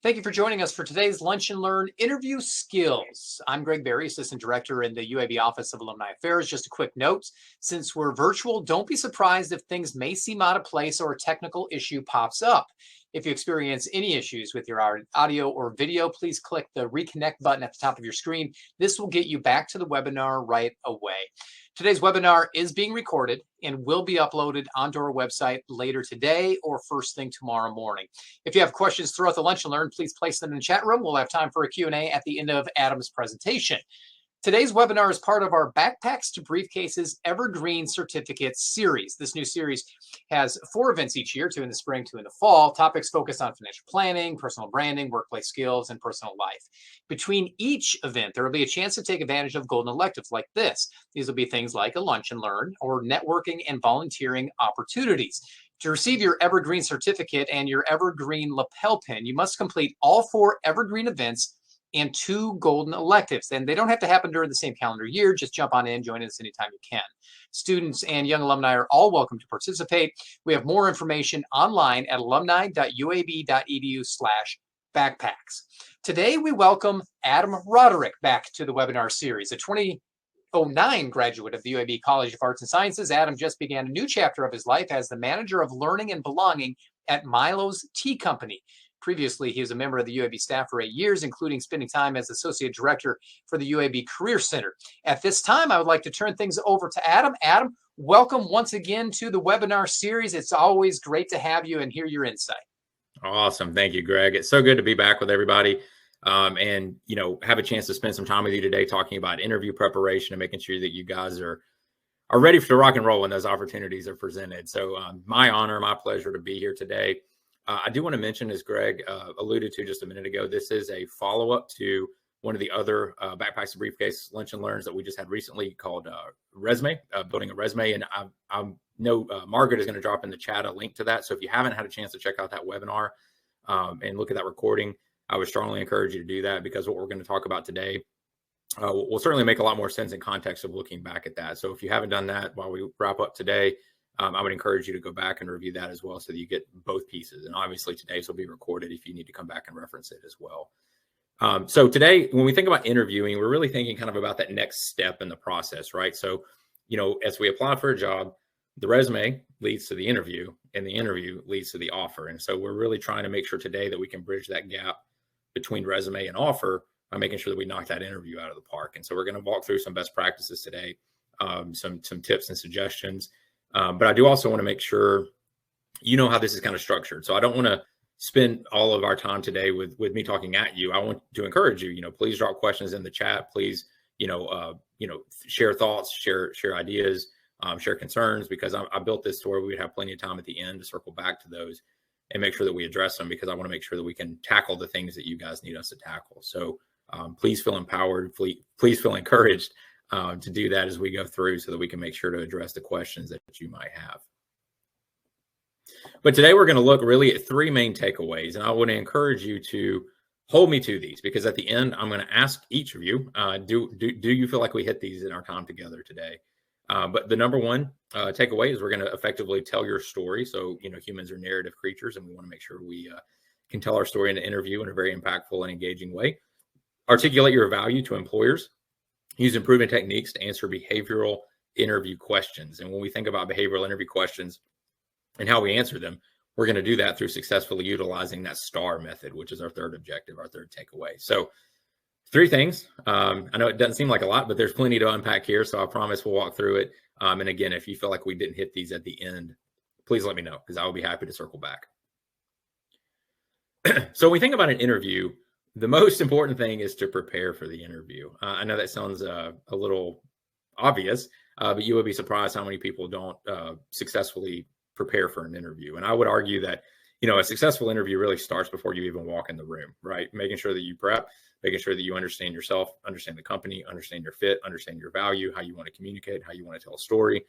Thank you for joining us for today's Lunch and Learn Interview Skills. I'm Greg Berry, Assistant Director in the UAB Office of Alumni Affairs. Just a quick note, since we're virtual, don't be surprised if things may seem out of place or a technical issue pops up. If you experience any issues with your audio or video, please click the reconnect button at the top of your screen. This will get you back to the webinar right away. Today's webinar is being recorded and will be uploaded onto our website later today or first thing tomorrow morning. If you have questions throughout the Lunch and Learn, please place them in the chat room. We'll have time for a Q&A at the end of Adam's presentation. Today's webinar is part of our Backpacks to Briefcases Evergreen Certificate series. This new series has 4 events each year, 2 in the spring, 2 in the fall. Topics focused on financial planning, personal branding, workplace skills, and personal life. Between each event, there will be a chance to take advantage of golden electives like this. These will be things like a Lunch and Learn or networking and volunteering opportunities. To receive your Evergreen certificate and your Evergreen lapel pin, you must complete all 4 Evergreen events and 2 golden electives. And they don't have to happen during the same calendar year. Just jump on in, join us anytime you can. Students and young alumni are all welcome to participate. We have more information online at alumni.uab.edu/backpacks. Today, we welcome Adam Roderick back to the webinar series. A 2009 graduate of the UAB College of Arts and Sciences, Adam just began a new chapter of his life as the manager of learning and belonging at Milo's Tea Company. Previously, he was a member of the UAB staff for 8 years, including spending time as Associate Director for the UAB Career Center. At this time, I would like to turn things over to Adam. Adam, welcome once again to the webinar series. It's always great to have you and hear your insight. Awesome. Thank you, Greg. It's so good to be back with everybody and, have a chance to spend some time with you today talking about interview preparation and making sure that you guys are ready to rock and roll when those opportunities are presented. So my honor, my pleasure to be here today. I do want to mention, as Greg alluded to just a minute ago, this is a follow-up to one of the other Backpacks and Briefcase Lunch and Learns that we just had recently called Resume, Building a Resume. And I know Margaret is going to drop in the chat a link to that. So if you haven't had a chance to check out that webinar and look at that recording, I would strongly encourage you to do that, because what we're going to talk about today will certainly make a lot more sense in context of looking back at that. So if you haven't done that while we wrap up today, I would encourage you to go back and review that as well, so that you get both pieces. And obviously today's will be recorded if you need to come back and reference it as well. So today, when we think about interviewing, we're really thinking kind of about that next step in the process, right? So, as we apply for a job, the resume leads to the interview and the interview leads to the offer. And so we're really trying to make sure today that we can bridge that gap between resume and offer by making sure that we knock that interview out of the park. And so we're going to walk through some best practices today, some tips and suggestions. But I do also want to make sure how this is kind of structured. So I don't want to spend all of our time today with me talking at you. I want to encourage you, please drop questions in the chat. Please, share thoughts, share ideas, share concerns, because I built this to where we would have plenty of time at the end to circle back to those and make sure that we address them, because I want to make sure that we can tackle the things that you guys need us to tackle. So please feel empowered. Please feel encouraged to do that as we go through, so that we can make sure to address the questions that you might have. But today we're going to look really at 3 main takeaways, and I want to encourage you to hold me to these, because at the end I'm going to ask each of you, do you feel like we hit these in our time together today? But the number one takeaway is we're going to effectively tell your story. So, humans are narrative creatures, and we want to make sure we can tell our story in an interview in a very impactful and engaging way. Articulate your value to employers. Use improvement techniques to answer behavioral interview questions. And when we think about behavioral interview questions and how we answer them, we're going to do that through successfully utilizing that STAR method, which is our third objective, our third takeaway. So 3 things. I know it doesn't seem like a lot, but there's plenty to unpack here. So I promise we'll walk through it. And again, if you feel like we didn't hit these at the end, please let me know, because I will be happy to circle back. So when we think about an interview, the most important thing is to prepare for the interview. I know that sounds a little obvious, but you would be surprised how many people don't successfully prepare for an interview. And I would argue that, a successful interview really starts before you even walk in the room, right? Making sure that you prep, making sure that you understand yourself, understand the company, understand your fit, understand your value, how you want to communicate, how you want to tell a story.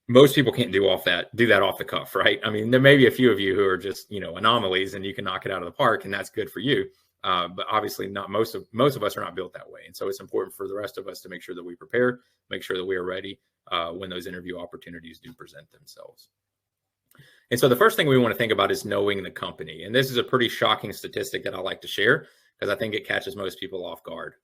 Most people can't do that off the cuff, right? I mean, there may be a few of you who are just, anomalies, and you can knock it out of the park, and that's good for you. But obviously not most of us are not built that way. And so it's important for the rest of us to make sure that we prepare, make sure that we are ready when those interview opportunities do present themselves. And so the first thing we want to think about is knowing the company. And this is a pretty shocking statistic that I like to share because I think it catches most people off guard.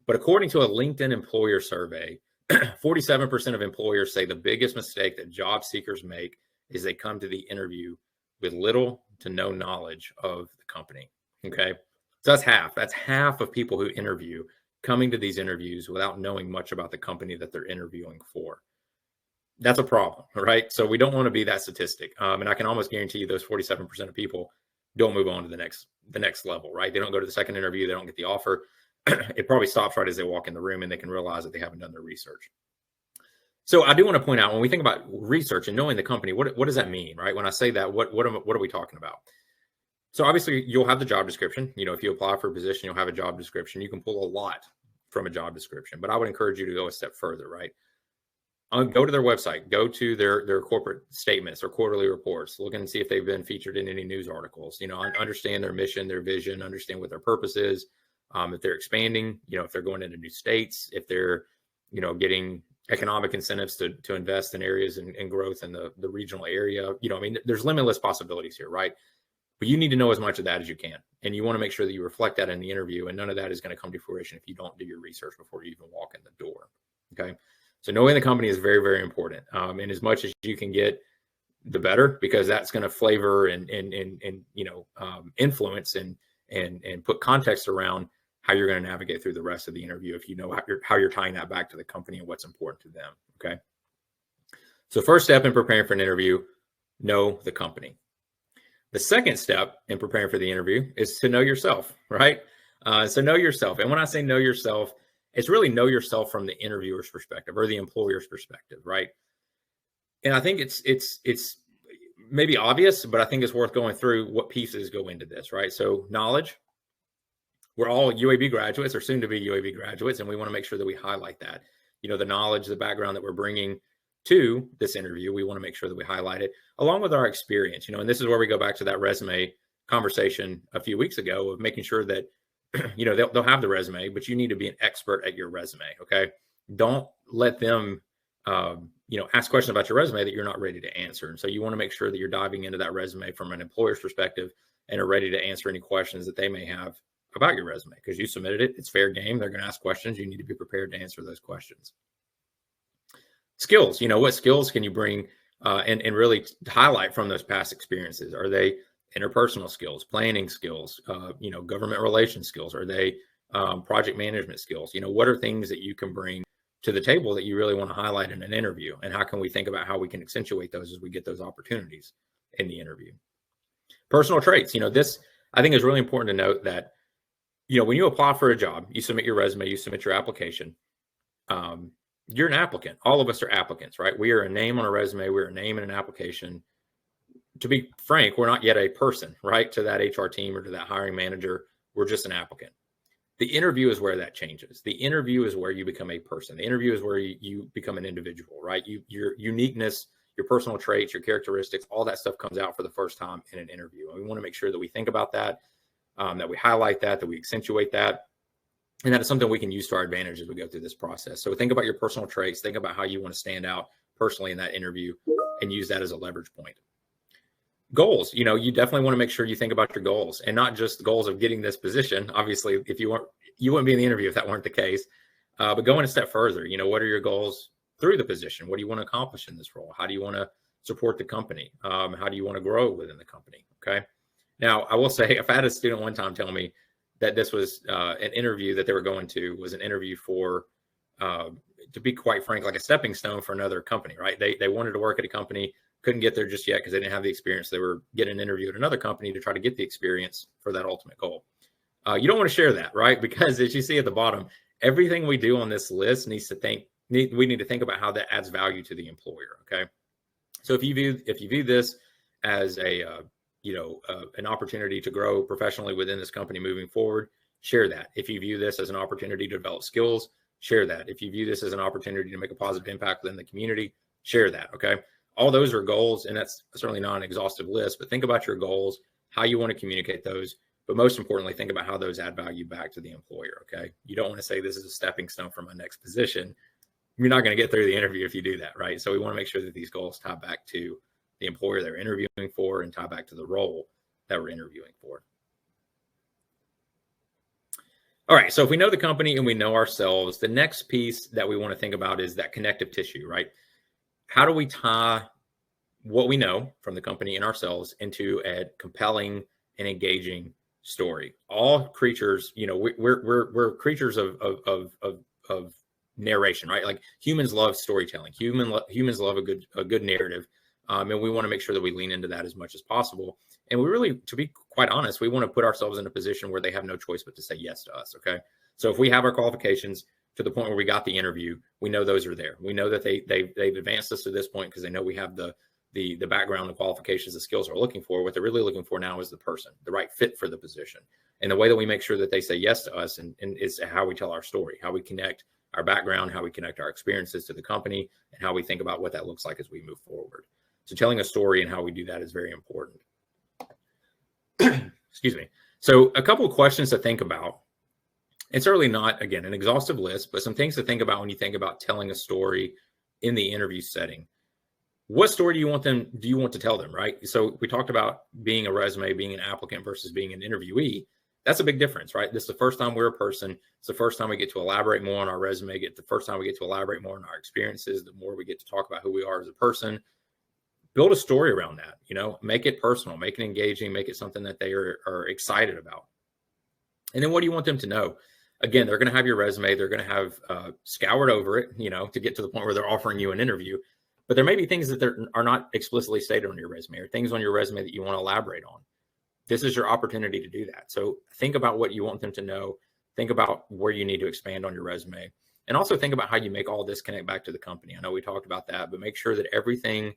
But according to a LinkedIn employer survey, 47% of employers say the biggest mistake that job seekers make is they come to the interview with little to no knowledge of the company. Okay. So that's half. That's half of people who interview coming to these interviews without knowing much about the company that they're interviewing for. That's a problem, right? So we don't want to be that statistic. And I can almost guarantee you those 47% of people don't move on to the next level, right? They don't go to the second interview. They don't get the offer. It probably stops right as they walk in the room and they can realize that they haven't done their research. So I do want to point out when we think about research and knowing the company, what does that mean, right? When I say that, what are we talking about? So obviously you'll have the job description. You know, if you apply for a position, you'll have a job description. You can pull a lot from a job description, but I would encourage you to go a step further, right? Go to their website, go to their corporate statements or quarterly reports, look and see if they've been featured in any news articles, you know, understand their mission, their vision, understand what their purpose is. If they're expanding, you know, if they're going into new states, if they're, you know, getting economic incentives to invest in areas and growth in the regional area, you know, I mean, there's limitless possibilities here, right? But you need to know as much of that as you can. And you want to make sure that you reflect that in the interview, and none of that is going to come to fruition if you don't do your research before you even walk in the door. Okay. So knowing the company is very, very important. And as much as you can get, the better, because that's going to flavor and you know, influence and put context around how you're going to navigate through the rest of the interview if you know how you're tying that back to the company and what's important to them. Okay. So first step in preparing for an interview, know the company. The second step in preparing for the interview is to know yourself, right? So know yourself. And when I say know yourself, it's really know yourself from the interviewer's perspective or the employer's perspective, right? And I think it's maybe obvious, but I think it's worth going through what pieces go into this, right? So knowledge. We're all UAB graduates or soon to be UAB graduates, and we want to make sure that we highlight that. You know, the knowledge, the background that we're bringing to this interview, we want to make sure that we highlight it along with our experience, you know, and this is where we go back to that resume conversation a few weeks ago of making sure that, you know, they'll have the resume, but you need to be an expert at your resume. Okay. Don't let them, you know, ask questions about your resume that you're not ready to answer. And so you want to make sure that you're diving into that resume from an employer's perspective and are ready to answer any questions that they may have about your resume, because you submitted it. It's fair game. They're going to ask questions. You need to be prepared to answer those questions. Skills, you know, what skills can you bring and really highlight from those past experiences? Are they interpersonal skills, planning skills, you know, government relations skills? Are they project management skills? You know, what are things that you can bring to the table that you really want to highlight in an interview? And how can we think about how we can accentuate those as we get those opportunities in the interview? Personal traits, you know, this I think is really important to note that, you know, when you apply for a job, you submit your resume, you submit your application. You're an applicant. All of us are applicants, right? We are a name on a resume. We're a name in an application. To be frank, we're not yet a person, right? To that HR team or to that hiring manager, we're just an applicant. The interview is where that changes. The interview is where you become a person. The interview is where you become an individual, right? Your uniqueness, your personal traits, your characteristics, all that stuff comes out for the first time in an interview. And we want to make sure that we think about that, that we highlight that we accentuate that. And that is something we can use to our advantage as we go through this process. So think about your personal traits, think about how you want to stand out personally in that interview and use that as a leverage point. Goals, you know, you definitely want to make sure you think about your goals and not just the goals of getting this position. Obviously, if you wouldn't be in the interview if that weren't the case, but going a step further, you know, what are your goals through the position? What do you want to accomplish in this role? How do you want to support the company? How do you want to grow within the company? Okay. Now, I will say, if I had a student one time tell me that this was an interview that they were going to was an interview for, to be quite frank, like a stepping stone for another company, right? They wanted to work at a company, couldn't get there just yet because they didn't have the experience. They were getting an interview at another company to try to get the experience for that ultimate goal. You don't want to share that, right? Because as you see at the bottom, everything we do on this list we need to think about how that adds value to the employer. Okay. So if you view this as an opportunity to grow professionally within this company moving forward, share that. If you view this as an opportunity to develop skills, share that. If you view this as an opportunity to make a positive impact within the community, share that. Okay. All those are goals, and that's certainly not an exhaustive list, but think about your goals, how you want to communicate those, but most importantly, think about how those add value back to the employer. Okay. You don't want to say this is a stepping stone for my next position. You're not going to get through the interview if you do that, right? So we want to make sure that these goals tie back to the employer they're interviewing for, and tie back to the role that we're interviewing for. All right, so if we know the company and we know ourselves, the next piece that we want to think about is that connective tissue, right? How do we tie what we know from the company and ourselves into a compelling and engaging story? All creatures, we're creatures of narration, right? Like humans love storytelling. Humans love a good narrative, and we want to make sure that we lean into that as much as possible. And we really, to be quite honest, we want to put ourselves in a position where they have no choice but to say yes to us. Okay, so if we have our qualifications to the point where we got the interview, we know those are there. We know that they've advanced us to this point because they know we have the background, the qualifications, the skills we're looking for. What they're really looking for now is the person, the right fit for the position. And the way that we make sure that they say yes to us and is how we tell our story, how we connect our background, how we connect our experiences to the company, and how we think about what that looks like as we move forward. So telling a story and how we do that is very important. Excuse me. So a couple of questions to think about. It's certainly not, again, an exhaustive list, but some things to think about when you think about telling a story in the interview setting. What story do you want to tell them, right? So we talked about being a resume, being an applicant versus being an interviewee. That's a big difference, right? This is the first time we're a person. It's the first time we get to elaborate more on our resume, the first time we get to elaborate more on our experiences, the more we get to talk about who we are as a person. Build a story around that, make it personal, make it engaging, make it something that they are excited about. And then what do you want them to know? Again, they're going to have your resume. They're going to have scoured over it, to get to the point where they're offering you an interview. But there may be things that are not explicitly stated on your resume or things on your resume that you want to elaborate on. This is your opportunity to do that. So think about what you want them to know. Think about where you need to expand on your resume. And also think about how you make all this connect back to the company. I know we talked about that, but make sure that everything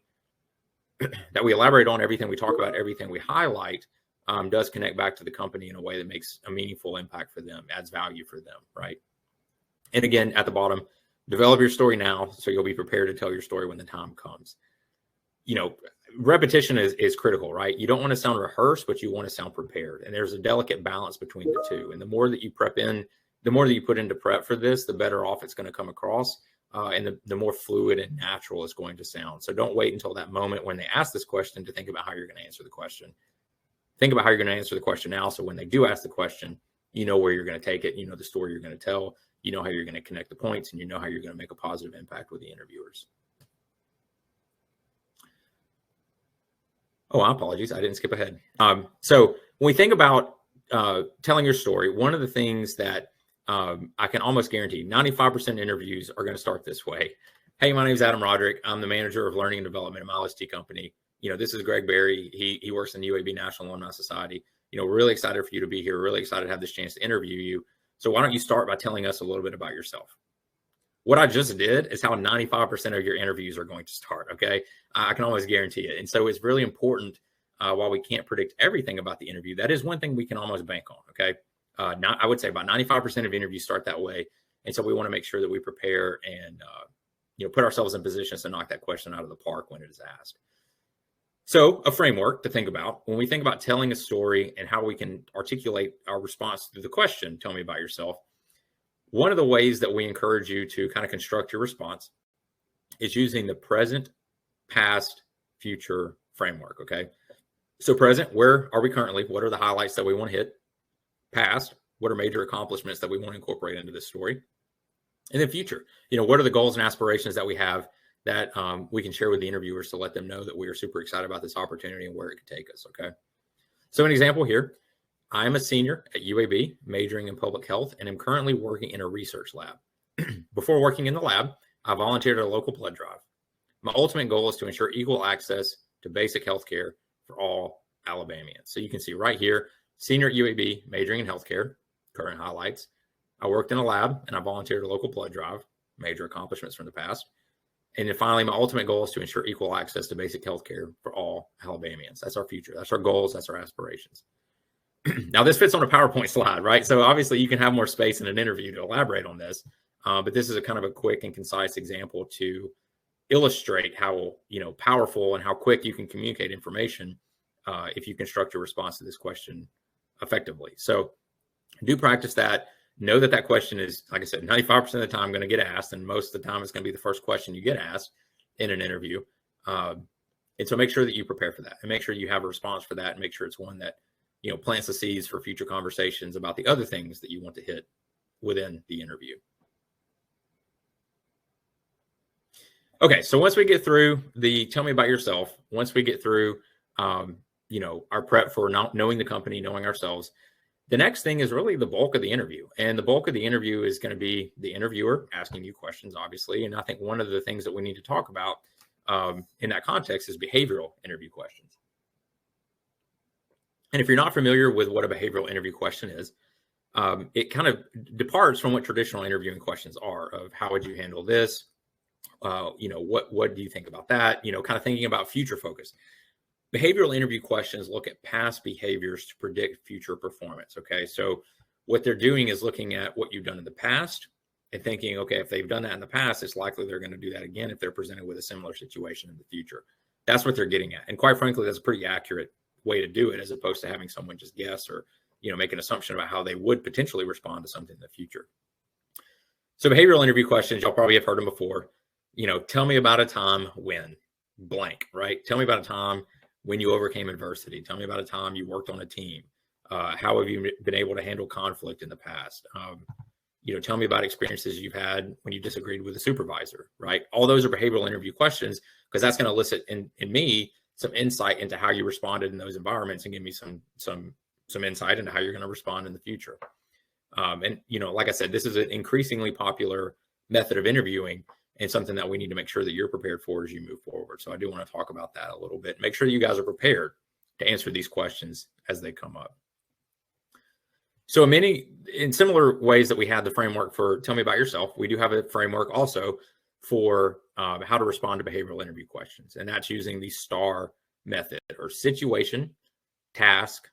that we elaborate on, everything we talk about, everything we highlight does connect back to the company in a way that makes a meaningful impact for them, adds value for them, right? And again, at the bottom, develop your story now so you'll be prepared to tell your story when the time comes. Repetition is critical, right? You don't want to sound rehearsed, but you want to sound prepared. And there's a delicate balance between the two. And the more that you the more that you put into prep for this, the better off it's going to come across. And the more fluid and natural it's going to sound. So don't wait until that moment when they ask this question to think about how you're going to answer the question. Think about how you're going to answer the question now. So when they do ask the question, you know where you're going to take it. You know the story you're going to tell. You know how you're going to connect the points, and you know how you're going to make a positive impact with the interviewers. Oh, apologies. I didn't skip ahead. So when we think about telling your story, one of the things that I can almost guarantee 95% interviews are going to start this way. Hey, my name is Adam Roderick. I'm the manager of learning and development at Milo company. This is Greg Berry. He works in the UAB National Alumni Society. We're really excited for you to be here. Really excited to have this chance to interview you. So why don't you start by telling us a little bit about yourself? What I just did is how 95% of your interviews are going to start. Okay. I can almost guarantee it. And so it's really important, while we can't predict everything about the interview, that is one thing we can almost bank on. Okay. I would say about 95% of interviews start that way. And so we want to make sure that we prepare and, put ourselves in positions to knock that question out of the park when it is asked. So a framework to think about when we think about telling a story and how we can articulate our response to the question, tell me about yourself. One of the ways that we encourage you to kind of construct your response is using the present, past, future framework. Okay. So present, where are we currently? What are the highlights that we want to hit? Past, what are major accomplishments that we want to incorporate into this story? And then future, what are the goals and aspirations that we have that we can share with the interviewers to let them know that we are super excited about this opportunity and where it could take us. Okay. So an example here, I am a senior at UAB majoring in public health and am currently working in a research lab. Before working in the lab, I volunteered at a local blood drive. My ultimate goal is to ensure equal access to basic health care for all Alabamians. So you can see right here, senior at UAB majoring in healthcare, current highlights. I worked in a lab and I volunteered at a local blood drive, major accomplishments from the past. And then finally, my ultimate goal is to ensure equal access to basic health care for all Alabamians. That's our future. That's our goals. That's our aspirations. Now, this fits on a PowerPoint slide, right? So obviously you can have more space in an interview to elaborate on this. But this is a kind of a quick and concise example to illustrate how, powerful and how quick you can communicate information if you construct your response to this question effectively. So do practice that. Know that that question is, like I said, 95% of the time going to get asked. And most of the time it's going to be the first question you get asked in an interview. And And so make sure that you prepare for that and make sure you have a response for that and make sure it's one that, plants the seeds for future conversations about the other things that you want to hit within the interview. Okay, so once we get through the tell me about yourself, once we get through, our prep for knowing the company, knowing ourselves, the next thing is really the bulk of the interview. And the bulk of the interview is going to be the interviewer asking you questions, obviously. And I think one of the things that we need to talk about in that context is behavioral interview questions. And if you're not familiar with what a behavioral interview question is, it kind of departs from what traditional interviewing questions are of how would you handle this? What do you think about that? Kind of thinking about future focus. Behavioral interview questions look at past behaviors to predict future performance. Okay. So what they're doing is looking at what you've done in the past and thinking, okay, if they've done that in the past, it's likely they're going to do that again if they're presented with a similar situation in the future. That's what they're getting at. And quite frankly, that's a pretty accurate way to do it as opposed to having someone just guess or, make an assumption about how they would potentially respond to something in the future. So behavioral interview questions, y'all probably have heard them before. Tell me about a time when blank, right? Tell me about a time when you overcame adversity. Tell me about a time you worked on a team. How have you been able to handle conflict in the past? Tell me about experiences you've had when you disagreed with a supervisor, right? All those are behavioral interview questions because that's going to elicit in me some insight into how you responded in those environments and give me some insight into how you're going to respond in the future. Like I said, this is an increasingly popular method of interviewing and something that we need to make sure that you're prepared for as you move forward. So I do want to talk about that a little bit. Make sure you guys are prepared to answer these questions as they come up. So in similar ways that we had the framework for tell me about yourself, we do have a framework also for how to respond to behavioral interview questions. And that's using the STAR method or situation, task,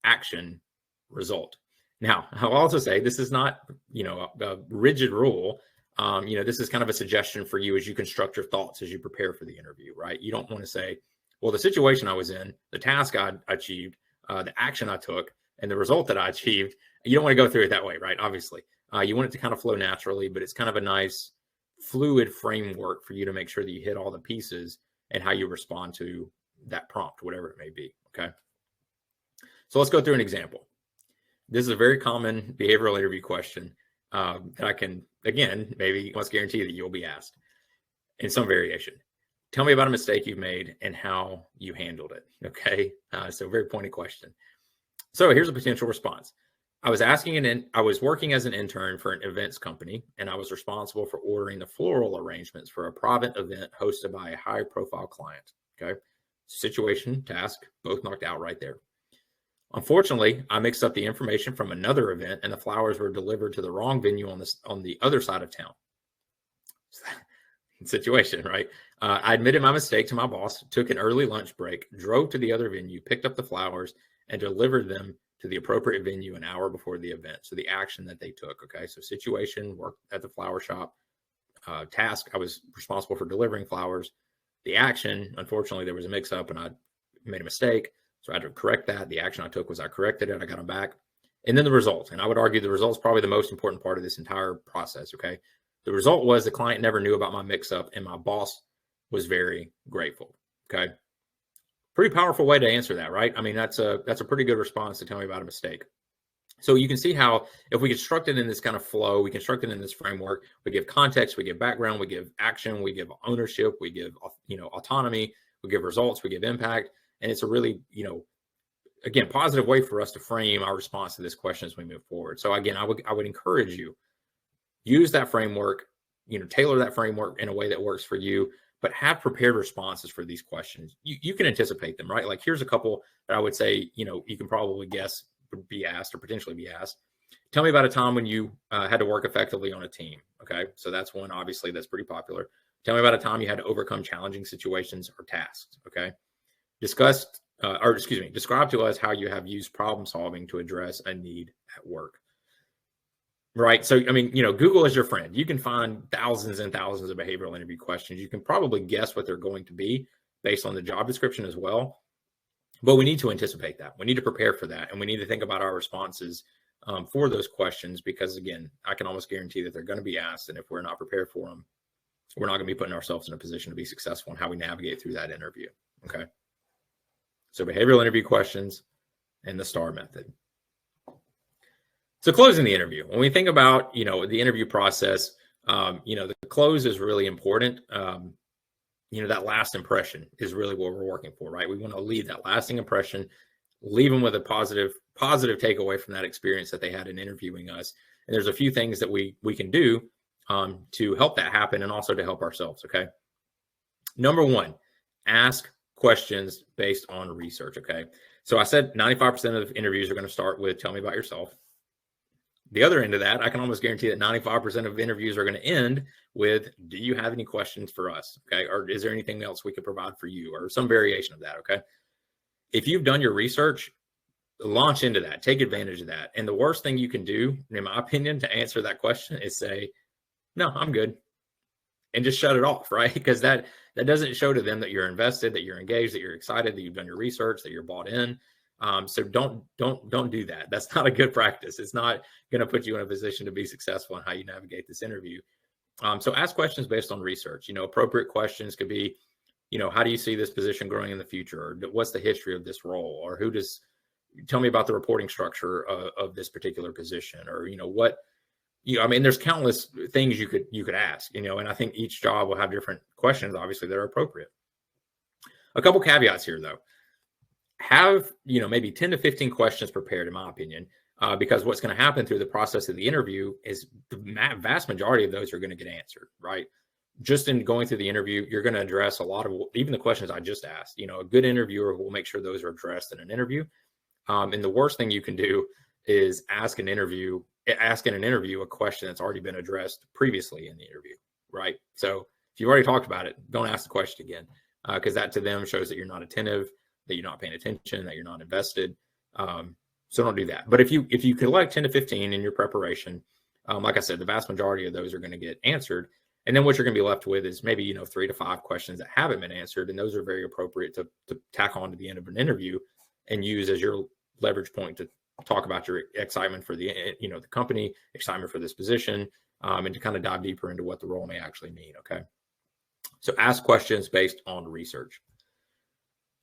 action, result. Now, I'll also say this is not, a rigid rule. This is kind of a suggestion for you as you construct your thoughts as you prepare for the interview, right? You don't want to say, well, the situation I was in, the task I achieved, the action I took, and the result that I achieved. You don't want to go through it that way, right? Obviously, you want it to kind of flow naturally, but it's kind of a nice fluid framework for you to make sure that you hit all the pieces and how you respond to that prompt, whatever it may be, okay? So let's go through an example. This is a very common behavioral interview question that I can, again, maybe almost guarantee that you'll be asked in some variation. Tell me about a mistake you've made and how you handled it, okay? So very pointed question. So here's a potential response. I was working as an intern for an events company, and I was responsible for ordering the floral arrangements for a private event hosted by a high-profile client, okay? Situation, task, both knocked out right there. Unfortunately, I mixed up the information from another event and the flowers were delivered to the wrong venue on the other side of town. Situation, right? I admitted my mistake to my boss, took an early lunch break, drove to the other venue, picked up the flowers, and delivered them to the appropriate venue an hour before the event. So the action that they took, okay? So situation, work at the flower shop. Task, I was responsible for delivering flowers. The action, unfortunately, there was a mix-up and I made a mistake. So I had to correct that. The action I took was I corrected it. I got them back. And then the result. And I would argue the result is probably the most important part of this entire process, okay? The result was the client never knew about my mix-up and my boss was very grateful, okay? Pretty powerful way to answer that, right? I mean, that's a pretty good response to tell me about a mistake. So you can see how if we construct it in this kind of flow, we construct it in this framework, we give context, we give background, we give action, we give ownership, we give, autonomy, we give results, we give impact. And it's a really, again, positive way for us to frame our response to this question as we move forward. So again, I would encourage you, use that framework, tailor that framework in a way that works for you, but have prepared responses for these questions. You can anticipate them, right? Like here's a couple that I would say, you can probably guess would be asked or potentially be asked. Tell me about a time when you had to work effectively on a team. Okay. So that's one, obviously, that's pretty popular. Tell me about a time you had to overcome challenging situations or tasks. Okay. Describe to us how you have used problem solving to address a need at work. Right. So, I mean, Google is your friend. You can find thousands and thousands of behavioral interview questions. You can probably guess what they're going to be based on the job description as well. But we need to anticipate that. We need to prepare for that. And we need to think about our responses for those questions, because, again, I can almost guarantee that they're going to be asked. And if we're not prepared for them, we're not going to be putting ourselves in a position to be successful in how we navigate through that interview. Okay. So behavioral interview questions and the STAR method. So closing the interview, when we think about, the interview process, the close is really important. That last impression is really what we're working for, right? We want to leave that lasting impression, leave them with a positive takeaway from that experience that they had in interviewing us. And there's a few things that we can do to help that happen and also to help ourselves. Okay. Number one, ask questions based on research. Okay. So I said 95% of interviews are going to start with, tell me about yourself. The other end of that, I can almost guarantee that 95% of interviews are going to end with, do you have any questions for us? Okay. Or is there anything else we could provide for you, or some variation of that? Okay. If you've done your research, launch into that, take advantage of that. And the worst thing you can do, in my opinion, to answer that question is say, no, I'm good, and just shut it off, right? Because that doesn't show to them that you're invested, that you're engaged, that you're excited, that you've done your research, that you're bought in. So don't do that. That's not a good practice. It's not going to put you in a position to be successful in how you navigate this interview. So ask questions based on research. Appropriate questions could be, how do you see this position growing in the future? Or what's the history of this role? Or tell me about the reporting structure of this particular position? Or, there's countless things you could ask, and I think each job will have different questions, obviously, that are appropriate. A couple caveats here, though. Have, maybe 10 to 15 questions prepared, in my opinion, because what's going to happen through the process of the interview is the vast majority of those are going to get answered, right? Just in going through the interview, you're going to address a lot of even the questions I just asked. A good interviewer will make sure those are addressed in an interview. And the worst thing you can do is ask in an interview a question that's already been addressed previously in the interview, right? So if you've already talked about it, don't ask the question again, because that to them shows that you're not attentive, that you're not paying attention, that you're not invested. So don't do that. But if you collect 10 to 15 in your preparation, like I said, the vast majority of those are going to get answered. And then what you're going to be left with is maybe, 3 to 5 questions that haven't been answered. And those are very appropriate to tack on to the end of an interview and use as your leverage point to talk about your excitement for the company, excitement for this position, and to kind of dive deeper into what the role may actually mean. Okay. So ask questions based on research.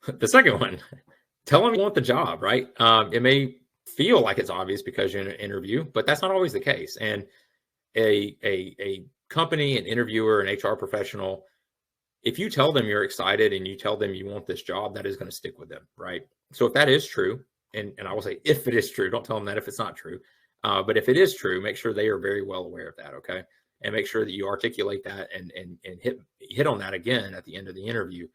The second one, tell them you want the job, right? It may feel like it's obvious because you're in an interview, but that's not always the case. And a company, an interviewer, an HR professional, if you tell them you're excited and you tell them you want this job, that is going to stick with them, right? So if that is true, and I will say if it is true, don't tell them that if it's not true, but if it is true, make sure they are very well aware of that, okay? And make sure that you articulate that and hit on that again at the end of the interview.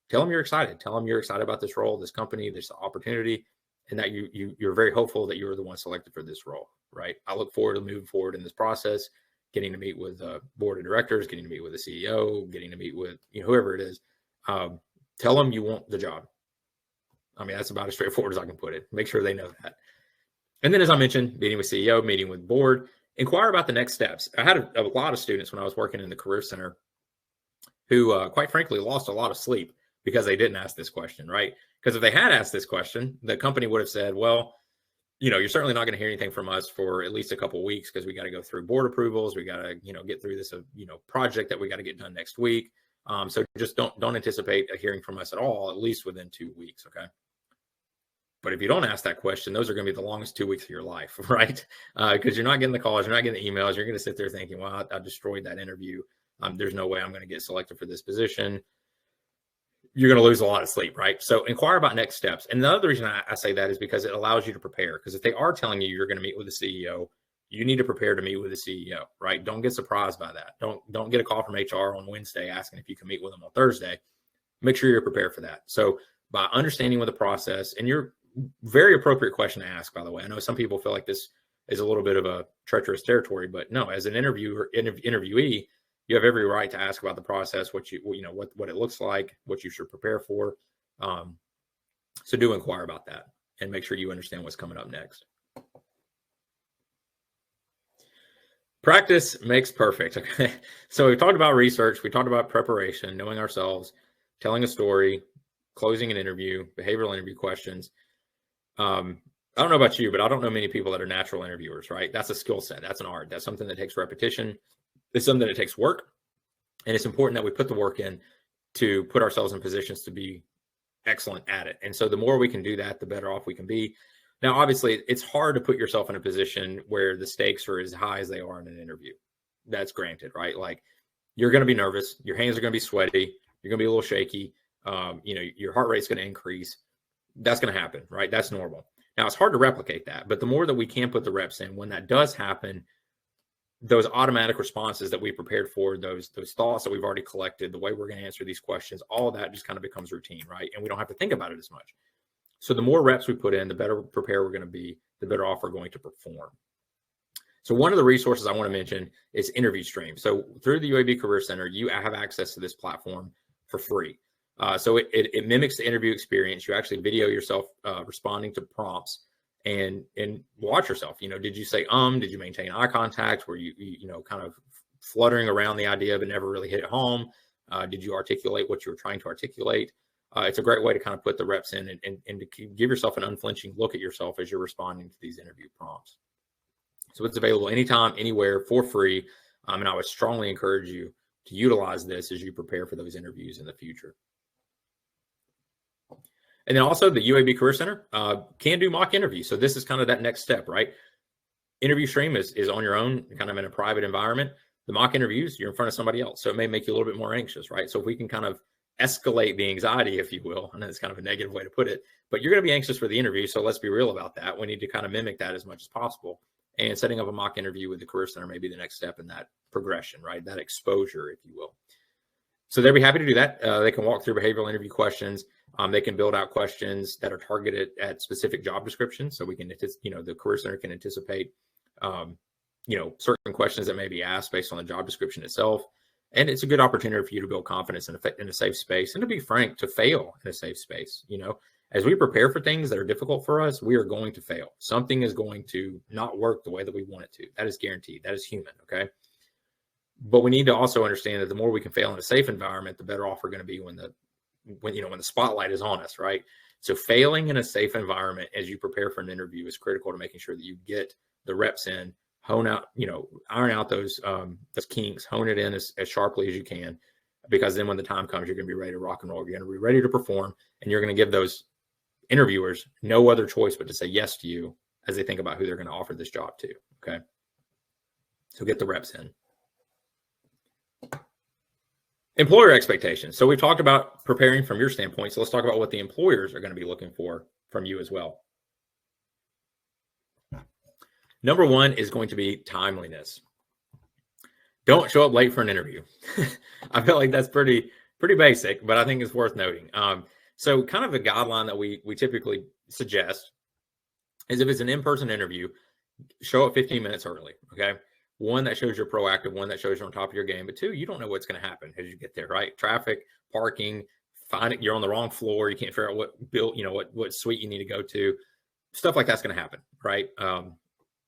Tell them you're excited. Tell them you're excited about this role, this company, this opportunity, and that you're very hopeful that you're the one selected for this role, right? I look forward to moving forward in this process, getting to meet with the board of directors, getting to meet with the CEO, getting to meet with whoever it is. Tell them you want the job. That's about as straightforward as I can put it. Make sure they know that. And then, as I mentioned, meeting with CEO, meeting with board, inquire about the next steps. I had a lot of students when I was working in the Career Center who, quite frankly, lost a lot of sleep because they didn't ask this question, right? Because if they had asked this question, the company would have said, well, you're certainly not going to hear anything from us for at least a couple of weeks because we got to go through board approvals. We got to, get through this, project that we got to get done next week. So just don't anticipate a hearing from us at all, at least within 2 weeks. Okay. But if you don't ask that question, those are going to be the longest 2 weeks of your life, right? Because you're not getting the calls, you're not getting the emails. You're going to sit there thinking, well, I destroyed that interview. There's no way I'm going to get selected for this position. You're going to lose a lot of sleep, right? So inquire about next steps. And the other reason I say that is because it allows you to prepare. Because if they are telling you you're going to meet with the CEO, you need to prepare to meet with the CEO, right? Don't get surprised by that. Don't get a call from HR on Wednesday asking if you can meet with them on Thursday. Make sure you're prepared for that. So by understanding what the process, and you're very appropriate question to ask, by the way. I know some people feel like this is a little bit of a treacherous territory, but no, as an interviewee, you have every right to ask about the process, what it looks like, what you should prepare for. So do inquire about that and make sure you understand what's coming up next. Practice makes perfect. Okay. So we talked about research. We talked about preparation, knowing ourselves, telling a story, closing an interview, behavioral interview questions. I don't know about you, but I don't know many people that are natural interviewers, right? That's a skill set. That's an art. That's something that takes repetition. It's something that takes work. And it's important that we put the work in to put ourselves in positions to be excellent at it. And so the more we can do that, the better off we can be. Now, obviously, it's hard to put yourself in a position where the stakes are as high as they are in an interview. That's granted, right? Like, you're going to be nervous. Your hands are going to be sweaty. You're going to be a little shaky. Your heart rate's going to increase. That's going to happen, right? That's normal. Now, it's hard to replicate that, but the more that we can put the reps in, when that does happen, those automatic responses that we prepared for, those thoughts that we've already collected, the way we're going to answer these questions, all of that just kind of becomes routine, right? And we don't have to think about it as much. So the more reps we put in, the better prepared we're going to be, the better off we're going to perform. So one of the resources I want to mention is Interview Stream. So through the UAB Career Center, you have access to this platform for free. So it mimics the interview experience. You actually video yourself responding to prompts and watch yourself. Did you say, did you maintain eye contact? Were you kind of fluttering around the idea but never really hit it home? Did you articulate what you were trying to articulate? It's a great way to kind of put the reps in and to give yourself an unflinching look at yourself as you're responding to these interview prompts. So it's available anytime, anywhere, for free. And I would strongly encourage you to utilize this as you prepare for those interviews in the future. And then also the UAB Career Center can do mock interviews. So this is kind of that next step, right? Interview Stream is on your own, kind of in a private environment. The mock interviews, you're in front of somebody else. So it may make you a little bit more anxious, right? So if we can kind of escalate the anxiety, if you will, I know it's kind of a negative way to put it, but you're going to be anxious for the interview. So let's be real about that. We need to kind of mimic that as much as possible. And setting up a mock interview with the Career Center may be the next step in that progression, right? That exposure, if you will. So they'll be happy to do that. They can walk through behavioral interview questions. They can build out questions that are targeted at specific job descriptions. So we can, the Career Center can anticipate, certain questions that may be asked based on the job description itself. And it's a good opportunity for you to build confidence in a safe space, and to be frank, to fail in a safe space. As we prepare for things that are difficult for us, we are going to fail. Something is going to not work the way that we want it to. That is guaranteed. That is human. Okay. But we need to also understand that the more we can fail in a safe environment, the better off we're going to be when the spotlight is on us, right? So failing in a safe environment as you prepare for an interview is critical to making sure that you get the reps in, hone out, iron out those kinks, hone it in as sharply as you can, because then when the time comes, you're going to be ready to rock and roll. You're going to be ready to perform, and you're going to give those interviewers no other choice but to say yes to you as they think about who they're going to offer this job to. Okay. So get the reps in. Employer expectations. So we've talked about preparing from your standpoint. So let's talk about what the employers are going to be looking for from you as well. Number one is going to be timeliness. Don't show up late for an interview. I feel like that's pretty basic, but I think it's worth noting. So kind of a guideline that we typically suggest is, if it's an in-person interview, show up 15 minutes early. Okay. One, that shows you're proactive. One, that shows you're on top of your game. But two, you don't know what's going to happen as you get there, right? Traffic, parking, you're on the wrong floor. You can't figure out what suite you need to go to. Stuff like that's going to happen, right?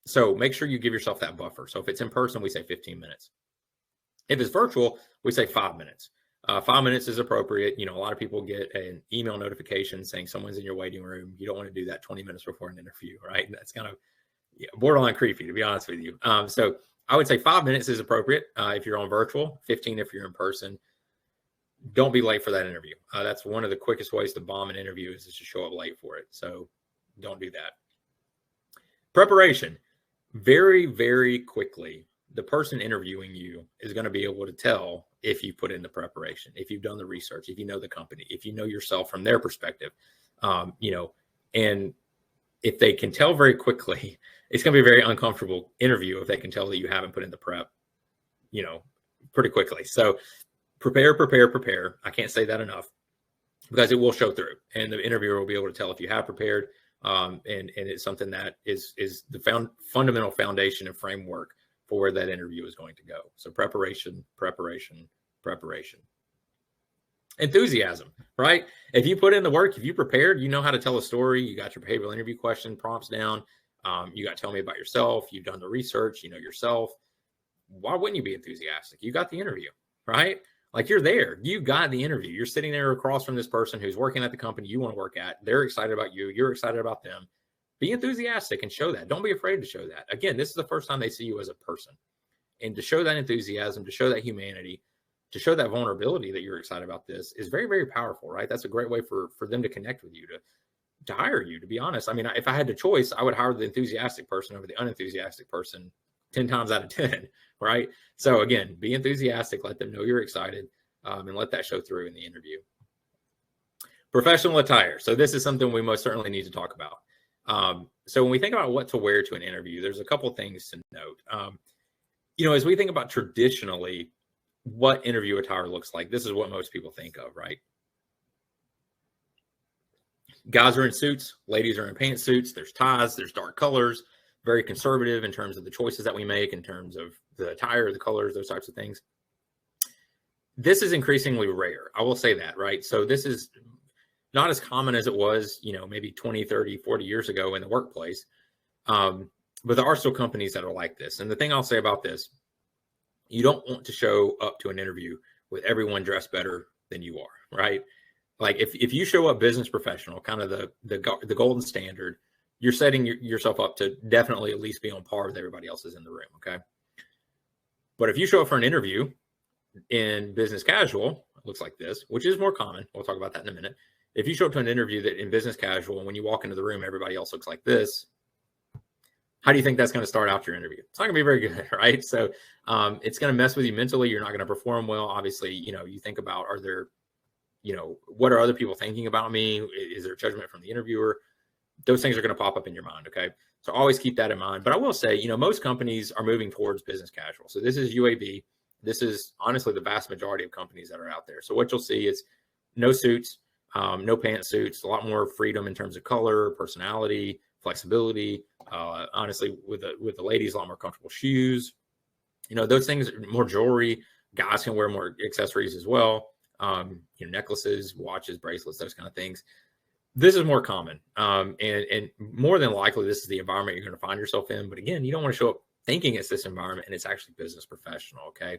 So make sure you give yourself that buffer. So if it's in person, we say 15 minutes. If it's virtual, we say 5 minutes. 5 minutes is appropriate. A lot of people get an email notification saying someone's in your waiting room. You don't want to do that 20 minutes before an interview, right? That's kind of borderline creepy, to be honest with you. So I would say 5 minutes is appropriate if you're on virtual, 15 if you're in person. Don't be late for that interview. That's one of the quickest ways to bomb an interview, is to show up late for it. So don't do that. Preparation. Very, very quickly, the person interviewing you is going to be able to tell if you put in the preparation, if you've done the research, if you know the company, if you know yourself from their perspective, and if they can tell very quickly, it's going to be a very uncomfortable interview if they can tell that you haven't put in the prep, pretty quickly. So prepare. I can't say that enough, because it will show through, and the interviewer will be able to tell if you have prepared. And it's something that is the fundamental foundation and framework for where that interview is going to go. So preparation. Enthusiasm, right? If you put in the work, if you prepared, you know how to tell a story, you got your behavioral interview question prompts down, you got to tell me about yourself, you've done the research, you know yourself. Why wouldn't you be enthusiastic? You got the interview, right? Like, you're there, you got the interview. You're sitting there across from this person who's working at the company you want to work at. They're excited about you. You're excited about them. Be enthusiastic and show that. Don't be afraid to show that. Again, this is the first time they see you as a person. And to show that enthusiasm, to show that humanity, to show that vulnerability that you're excited about this is very, very powerful, right? That's a great way for them to connect with you, to hire you, to be honest. I mean, if I had the choice, I would hire the enthusiastic person over the unenthusiastic person 10 times out of 10, right? So again, be enthusiastic, let them know you're excited, and let that show through in the interview. Professional attire. So this is something we most certainly need to talk about. So when we think about what to wear to an interview, there's a couple things to note. As we think about traditionally what interview attire looks like, this is what most people think of, right? Guys are in suits, ladies are in pantsuits, there's ties, there's dark colors, very conservative in terms of the choices that we make, in terms of the attire, the colors, those types of things. This is increasingly rare. I will say that, right? So this is not as common as it was, maybe 20, 30, 40 years ago in the workplace. But there are still companies that are like this. And the thing I'll say about this, you don't want to show up to an interview with everyone dressed better than you are, right? Like if you show up business professional, kind of the golden standard, you're setting yourself up to definitely at least be on par with everybody else in the room, okay? But if you show up for an interview in business casual, it looks like this, which is more common. We'll talk about that in a minute. If you show up to an interview that in business casual, and when you walk into the room, everybody else looks like this, how do you think that's going to start out your interview? It's not going to be very good, right? So it's going to mess with you mentally. You're not going to perform well. Obviously, you think about, what are other people thinking about me? Is there judgment from the interviewer? Those things are going to pop up in your mind, okay? So always keep that in mind. But I will say, most companies are moving towards business casual. So this is UAB. This is honestly the vast majority of companies that are out there. So what you'll see is no suits, no pantsuits, a lot more freedom in terms of color, personality, flexibility. Honestly, with the ladies, a lot more comfortable shoes. Those things, more jewelry. Guys can wear more accessories as well. Necklaces, watches, bracelets, those kind of things. This is more common. And more than likely, this is the environment you're going to find yourself in. But again, you don't want to show up thinking it's this environment and it's actually business professional. Okay.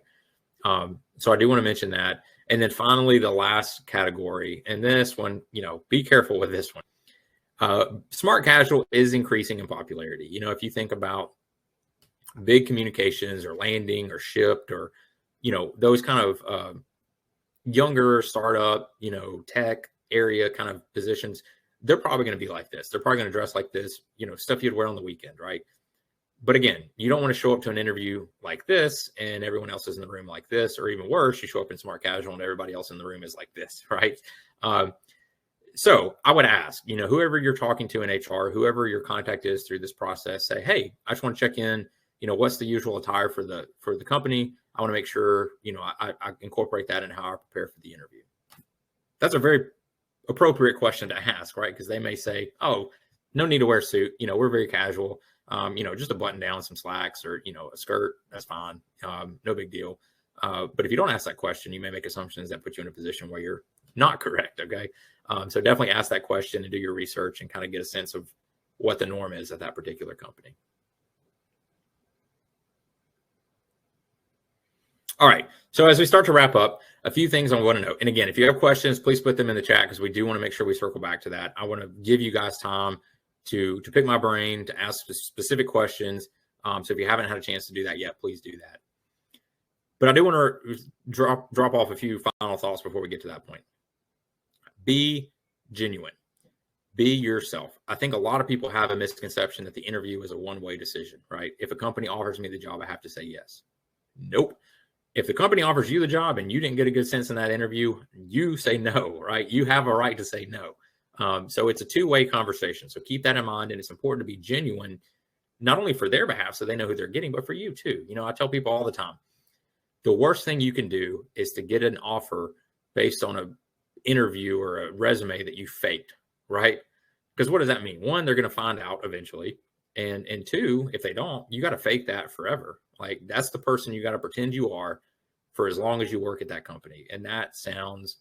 So I do want to mention that. And then finally, the last category, and this one, be careful with this one. Smart casual is increasing in popularity. If you think about big communications or landing or shipped or, those kind of younger startup, tech area kind of positions, they're probably going to be like this. They're probably going to dress like this, stuff you'd wear on the weekend, right? But again, you don't want to show up to an interview like this and everyone else is in the room like this, or even worse, you show up in smart casual and everybody else in the room is like this, right? So I would ask, whoever you're talking to in HR, whoever your contact is through this process, say, hey, I just want to check in, what's the usual attire for the company? I want to make sure, I incorporate that in how I prepare for the interview. That's a very appropriate question to ask, right? Because they may say, oh, no need to wear a suit. We're very casual. Just a button down, some slacks, or, a skirt, that's fine. No big deal. But if you don't ask that question, you may make assumptions that put you in a position where you're not correct. Okay. So definitely ask that question and do your research and kind of get a sense of what the norm is at that particular company. All right. So as we start to wrap up, a few things I want to note. And again, if you have questions, please put them in the chat because we do want to make sure we circle back to that. I want to give you guys time to pick my brain, to ask specific questions. So if you haven't had a chance to do that yet, please do that. But I do want to drop off a few final thoughts before we get to that point. Be genuine. Be yourself. I think a lot of people have a misconception that the interview is a one-way decision, right? If a company offers me the job, I have to say yes. Nope. If the company offers you the job and you didn't get a good sense in that interview, you say no, right? You have a right to say no. So it's a two-way conversation. So keep that in mind. And it's important to be genuine, not only for their behalf, so they know who they're getting, but for you too. I tell people all the time, the worst thing you can do is to get an offer based on an interview or a resume that you faked, right? Because what does that mean? One, they're going to find out eventually. And two, if they don't, you got to fake that forever. Like that's the person you got to pretend you are for as long as you work at that company. And that sounds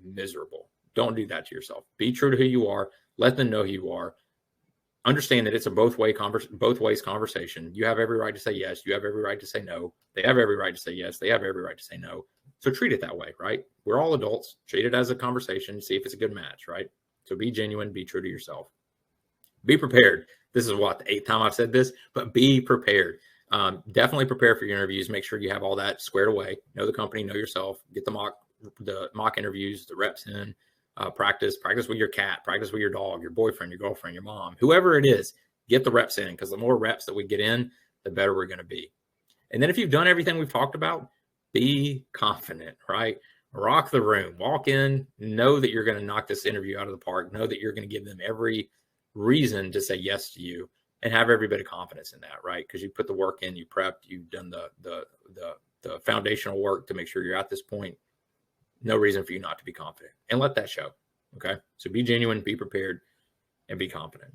miserable. Don't do that to yourself. Be true to who you are. Let them know who you are. Understand that it's a both ways conversation. You have every right to say yes. You have every right to say no. They have every right to say yes. They have every right to say no. So treat it that way, right? We're all adults. Treat it as a conversation. See if it's a good match, right? So be genuine. Be true to yourself. Be prepared. This is the 8th time I've said this, but be prepared. Definitely prepare for your interviews. Make sure you have all that squared away. Know the company, know yourself. Get the mock interviews, the reps in. Practice with your cat, practice with your dog, your boyfriend, your girlfriend, your mom, whoever it is. Get the reps in, because the more reps that we get in, the better we're going to be. And then if you've done everything we've talked about, be confident, right? Rock the room, walk in, know that you're going to knock this interview out of the park, know that you're going to give them every reason to say yes to you, and have every bit of confidence in that, right? Because you put the work in, you prepped, you've done the foundational work to make sure you're at this point. No reason for you not to be confident, and let that show. Okay. So be genuine, be prepared, and be confident.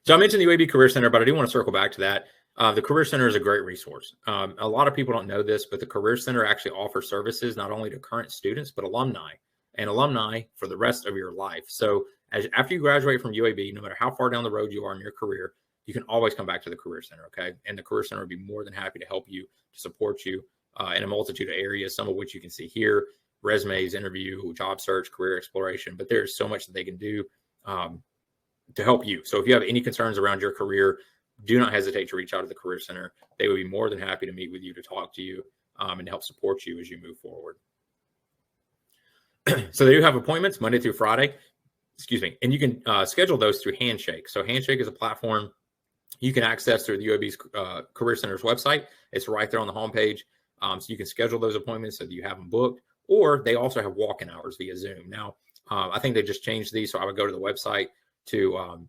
So I mentioned the UAB Career Center, but I do want to circle back to that. The Career Center is a great resource. A lot of people don't know this, but the Career Center actually offers services not only to current students, but alumni for the rest of your life. So after you graduate from UAB, no matter how far down the road you are in your career, you can always come back to the Career Center. Okay. And the Career Center would be more than happy to help you, to support you in a multitude of areas, some of which you can see here: resumes, interview, job search, career exploration. But there's so much that they can do to help you. So if you have any concerns around your career, do not hesitate to reach out to the Career Center. They would be more than happy to meet with you, to talk to you, and help support you as you move forward. So they do have appointments Monday through Friday, and you can schedule those through Handshake. So Handshake is a platform you can access through the UAB's Career Center's website. It's right there on the homepage. So you can schedule those appointments so that you have them booked, or they also have walk-in hours via Zoom. Now, I think they just changed these, so I would go to the website to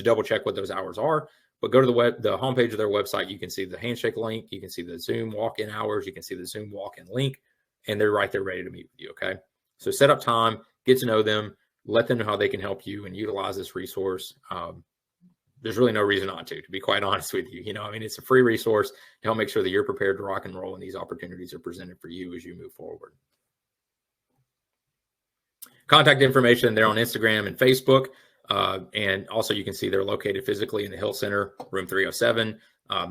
double check what those hours are. But go to the homepage of their website. You can see the Handshake link. You can see the Zoom walk-in hours. You can see the Zoom walk-in link, and they're right there ready to meet with you. Okay. So set up time, get to know them, let them know how they can help you, and utilize this resource. There's really no reason not to be quite honest with you. I mean, it's a free resource to help make sure that you're prepared to rock and roll, and these opportunities are presented for you as you move forward. Contact information, they're on Instagram and Facebook. And also you can see they're located physically in the Hill Center, room 307.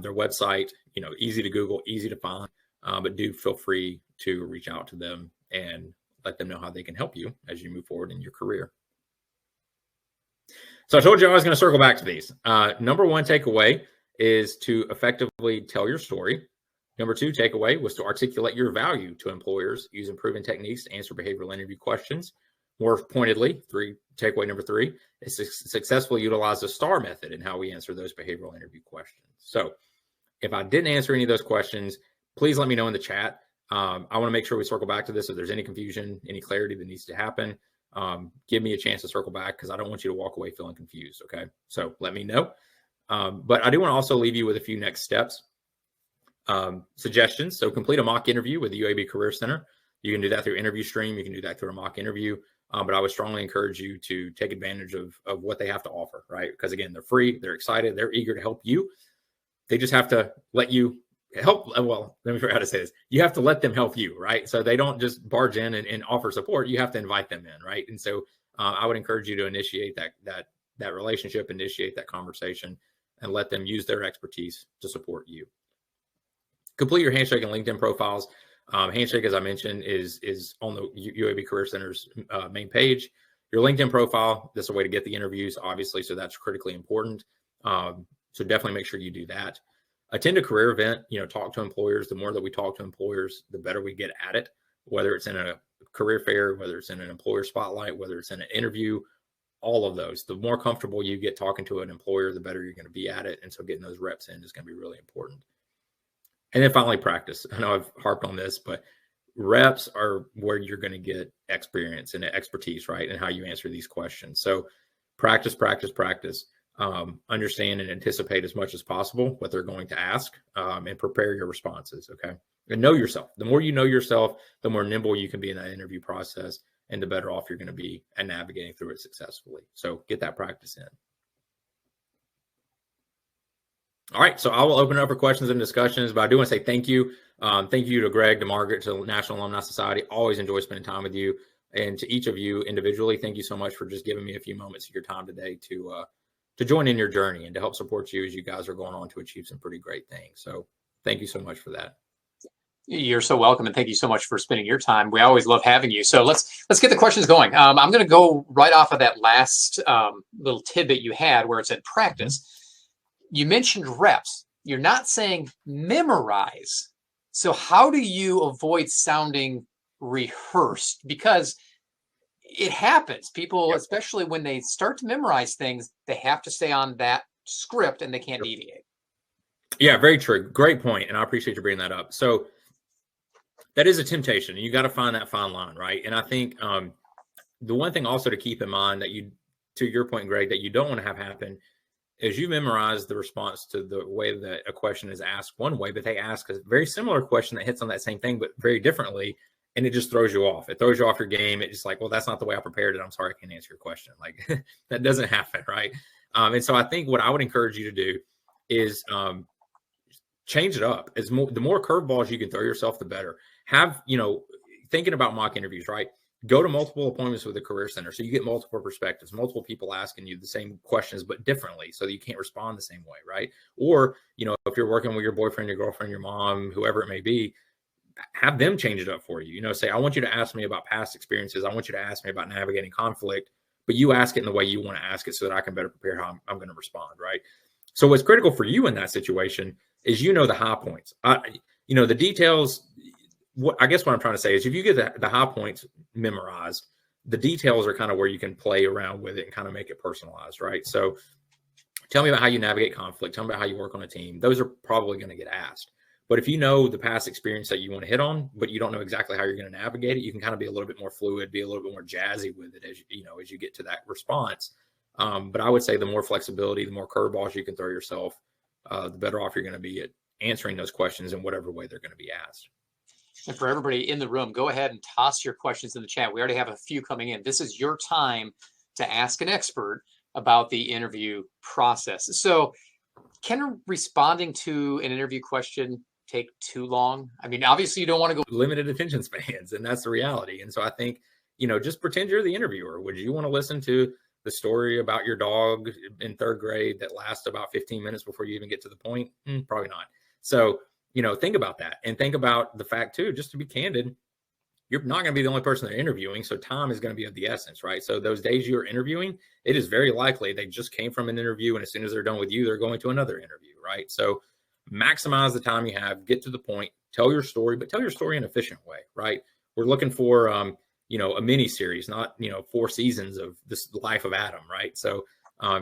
Their website, easy to Google, easy to find, but do feel free to reach out to them and let them know how they can help you as you move forward in your career. So I told you I was going to circle back to these. Number one takeaway is to effectively tell your story. Number two takeaway was to articulate your value to employers using proven techniques to answer behavioral interview questions. More pointedly, takeaway number three is to successfully utilize the STAR method in how we answer those behavioral interview questions. So if I didn't answer any of those questions, please let me know in the chat. I want to make sure we circle back to this. If there's any confusion, any clarity that needs to happen, give me a chance to circle back, because I don't want you to walk away feeling confused. Okay. So let me know. But I do want to also leave you with a few next steps, suggestions. So complete a mock interview with the UAB Career Center. You can do that through Interview Stream. You can do that through a mock interview. But I would strongly encourage you to take advantage of what they have to offer, right? Because again, they're free, they're excited, they're eager to help you. They just have to let you help. Well, let me figure out how to say this. You have to let them help you, right? So they don't just barge in and offer support. You have to invite them in, right? And so I would encourage you to initiate that relationship, initiate that conversation, and let them use their expertise to support you. Complete your Handshake and LinkedIn profiles. Handshake, as I mentioned, is on the UAB Career Center's main page. Your LinkedIn profile, that's a way to get the interviews, obviously, so that's critically important. So definitely make sure you do that. Attend a career event, talk to employers. The more that we talk to employers, the better we get at it, whether it's in a career fair, whether it's in an employer spotlight, whether it's in an interview, all of those. The more comfortable you get talking to an employer, the better you're going to be at it. And so getting those reps in is going to be really important. And then finally, practice. I know I've harped on this, but reps are where you're going to get experience and expertise, right? And how you answer these questions. So practice. Understand and anticipate as much as possible what they're going to ask, and prepare your responses, okay? And know yourself. The more you know yourself, the more nimble you can be in that interview process, and the better off you're going to be at navigating through it successfully. So get that practice in. All right, so I will open it up for questions and discussions, but I do want to say thank you. Thank you to Greg, to Margaret, to the National Alumni Society. Always enjoy spending time with you. And to each of you individually, thank you so much for just giving me a few moments of your time today to join in your journey and to help support you as you guys are going on to achieve some pretty great things. So thank you so much for that. You're so welcome, and thank you so much for spending your time. We always love having you. So let's get the questions going. I'm going to go right off of that last little tidbit you had where it said practice. You mentioned reps. you're not saying memorize. So how do you avoid sounding rehearsed? Because it happens. People, especially when they start to memorize things, they have to stay on that script and they can't deviate. Yeah, very true. Great point. And I appreciate you bringing that up. So that is a temptation. You got to find that fine line, right? And I think the one thing also to keep in mind that to your point, Greg, that you don't want to have happen is you memorize the response to the way that a question is asked one way, but they ask a very similar question that hits on that same thing, but very differently. And it just throws you off. It throws you off your game. It's just like, well, that's not the way I prepared it. I'm sorry, I can't answer your question. Like that doesn't happen, right? And so I think what I would encourage you to do is change it up. The more curveballs you can throw yourself, the better. Have, thinking about mock interviews, right? Go to multiple appointments with the Career Center so you get multiple perspectives, multiple people asking you the same questions, but differently so that you can't respond the same way, right? Or, if you're working with your boyfriend, your girlfriend, your mom, whoever it may be, have them change it up for you. Say, I want you to ask me about past experiences. I want you to ask me about navigating conflict, but you ask it in the way you want to ask it so that I can better prepare how I'm going to respond, right? So what's critical for you in that situation is, the high points. The details, I guess what I'm trying to say is if you get the high points memorized, the details are kind of where you can play around with it and kind of make it personalized, right? So tell me about how you navigate conflict. Tell me about how you work on a team. Those are probably going to get asked. But if you know the past experience that you want to hit on, but you don't know exactly how you're going to navigate it, you can kind of be a little bit more fluid, be a little bit more jazzy with it as you get to that response. But I would say the more flexibility, the more curveballs you can throw yourself, the better off you're going to be at answering those questions in whatever way they're going to be asked. And for everybody in the room, go ahead and toss your questions in the chat. We already have a few coming in. This is your time to ask an expert about the interview process. So can responding to an interview question take too long? I mean, obviously you don't want to go limited attention spans, and that's the reality. And so I think, just pretend you're the interviewer. Would you want to listen to the story about your dog in third grade that lasts about 15 minutes before you even get to the point? Probably not. So, think about that, and think about the fact too, just to be candid, you're not going to be the only person they're interviewing. So time is going to be of the essence, right? So those days you're interviewing, it is very likely they just came from an interview, and as soon as they're done with you, they're going to another interview, right? So maximize the time you have, get to the point, tell your story, but tell your story in an efficient way, right? We're looking for, a mini series, not, 4 seasons of this life of Adam, right? So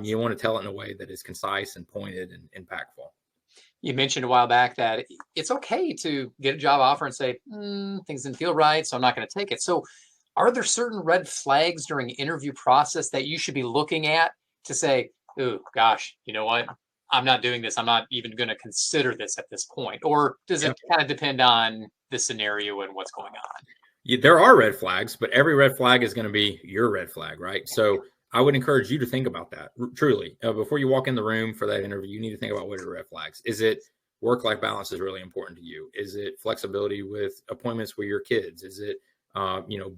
you want to tell it in a way that is concise and pointed and impactful. You mentioned a while back that it's okay to get a job offer and say, things didn't feel right, so I'm not going to take it. So are there certain red flags during the interview process that you should be looking at to say, oh, gosh, you know what? I'm not doing this. I'm not even going to consider this at this point. Or does it kind of depend on the scenario and what's going on? Yeah, there are red flags, but every red flag is going to be your red flag, right? So I would encourage you to think about that truly. Before you walk in the room for that interview, you need to think about what are red flags. Is it work-life balance is really important to you? Is it flexibility with appointments with your kids? Is it,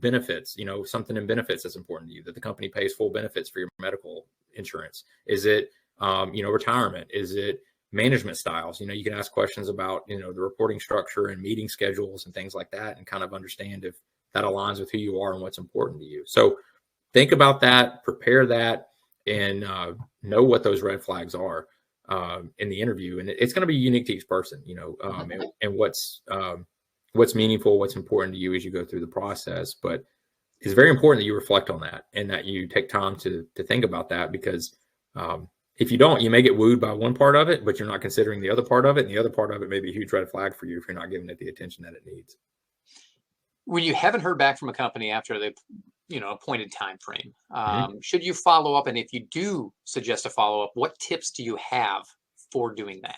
benefits, something in benefits that's important to you, that the company pays full benefits for your medical insurance? Is it, retirement? Is it management styles? You can ask questions about, the reporting structure and meeting schedules and things like that, and kind of understand if that aligns with who you are and what's important to you. So think about that, prepare that, and know what those red flags are in the interview. And it's going to be unique to each person, and what's meaningful, what's important to you as you go through the process. But it's very important that you reflect on that and that you take time to think about that, because if you don't, you may get wooed by one part of it, but you're not considering the other part of it. And the other part of it may be a huge red flag for you if you're not giving it the attention that it needs. When you haven't heard back from a company after the appointed time frame, should you follow up? And if you do suggest a follow up, what tips do you have for doing that?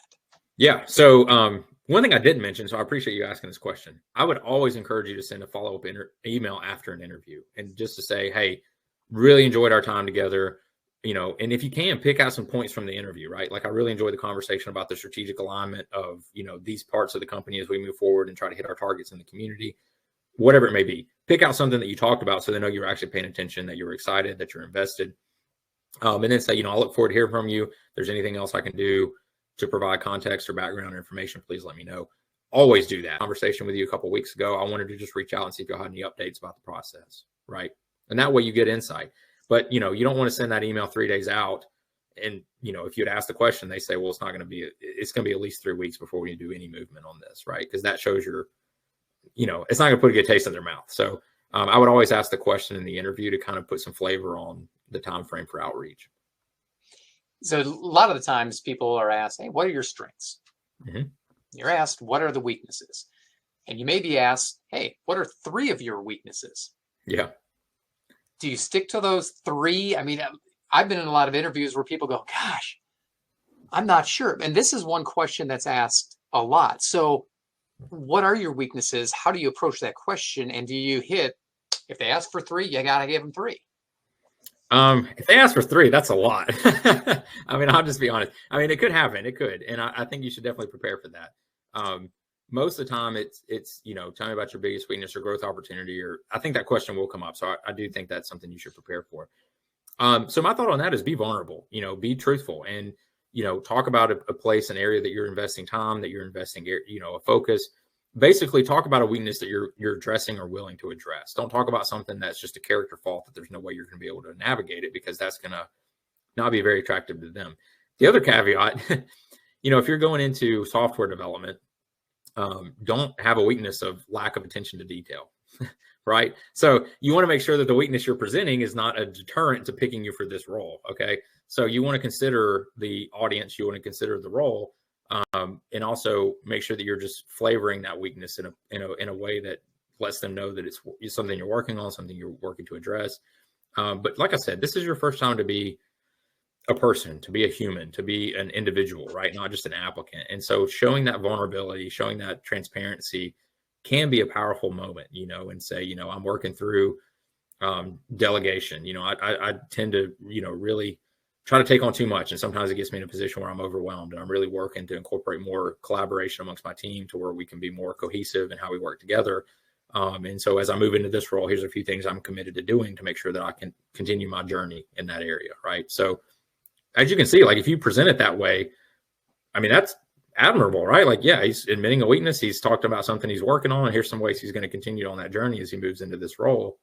Yeah. So one thing I didn't mention, so I appreciate you asking this question. I would always encourage you to send a follow up email after an interview, and just to say, hey, really enjoyed our time together. And if you can, pick out some points from the interview, right? Like, I really enjoyed the conversation about the strategic alignment of, these parts of the company as we move forward and try to hit our targets in the community, whatever it may be. Pick out something that you talked about so they know you're actually paying attention, that you're excited, that you're invested. And then say, I look forward to hearing from you. If there's anything else I can do to provide context or background information, please let me know. Always do that. Conversation with you a couple of weeks ago, I wanted to just reach out and see if y'all had any updates about the process, right? And that way you get insight. But, you don't want to send that email 3 days out And, if you'd ask the question, they say, well, it's going to be at least 3 weeks before we do any movement on this, right? Because that shows it's not going to put a good taste in their mouth. So I would always ask the question in the interview to kind of put some flavor on the time frame for outreach. So a lot of the times people are asked, hey, what are your strengths? Mm-hmm. You're asked, what are the weaknesses? And you may be asked, hey, what are 3 of your weaknesses? Yeah. Do you stick to those 3? I mean, I've been in a lot of interviews where people go, gosh, I'm not sure. And this is one question that's asked a lot. So what are your weaknesses? How do you approach that question? And do you hit, if they ask for 3, you got to give them 3? If they ask for 3, that's a lot. I mean, I'll just be honest. I mean, it could happen. It could. And I think you should definitely prepare for that. Most of the time it's, tell me about your biggest weakness or growth opportunity, or I think that question will come up. So I do think that's something you should prepare for. So my thought on that is be vulnerable, be truthful, and, talk about a place, an area that you're investing time, that you're investing, a focus. Basically talk about a weakness that you're addressing or willing to address. Don't talk about something that's just a character fault that there's no way you're going to be able to navigate it, because that's going to not be very attractive to them. The other caveat, if you're going into software development, don't have a weakness of lack of attention to detail, right? So you want to make sure that the weakness you're presenting is not a deterrent to picking you for this role. Okay. So you want to consider the audience, you want to consider the role, and also make sure that you're just flavoring that weakness in a way that lets them know that it's something you're working on, something you're working to address. But like I said, this is your first time to be a person, to be a human, to be an individual, right? Not just an applicant. And so showing that vulnerability, showing that transparency can be a powerful moment, and say, I'm working through delegation. I tend to, really try to take on too much. And sometimes it gets me in a position where I'm overwhelmed, and I'm really working to incorporate more collaboration amongst my team to where we can be more cohesive in how we work together. And so as I move into this role, here's a few things I'm committed to doing to make sure that I can continue my journey in that area. Right. So as you can see, like if you present it that way, I mean, that's admirable, right? Like, yeah, he's admitting a weakness. He's talked about something he's working on, and here's some ways he's going to continue on that journey as he moves into this role.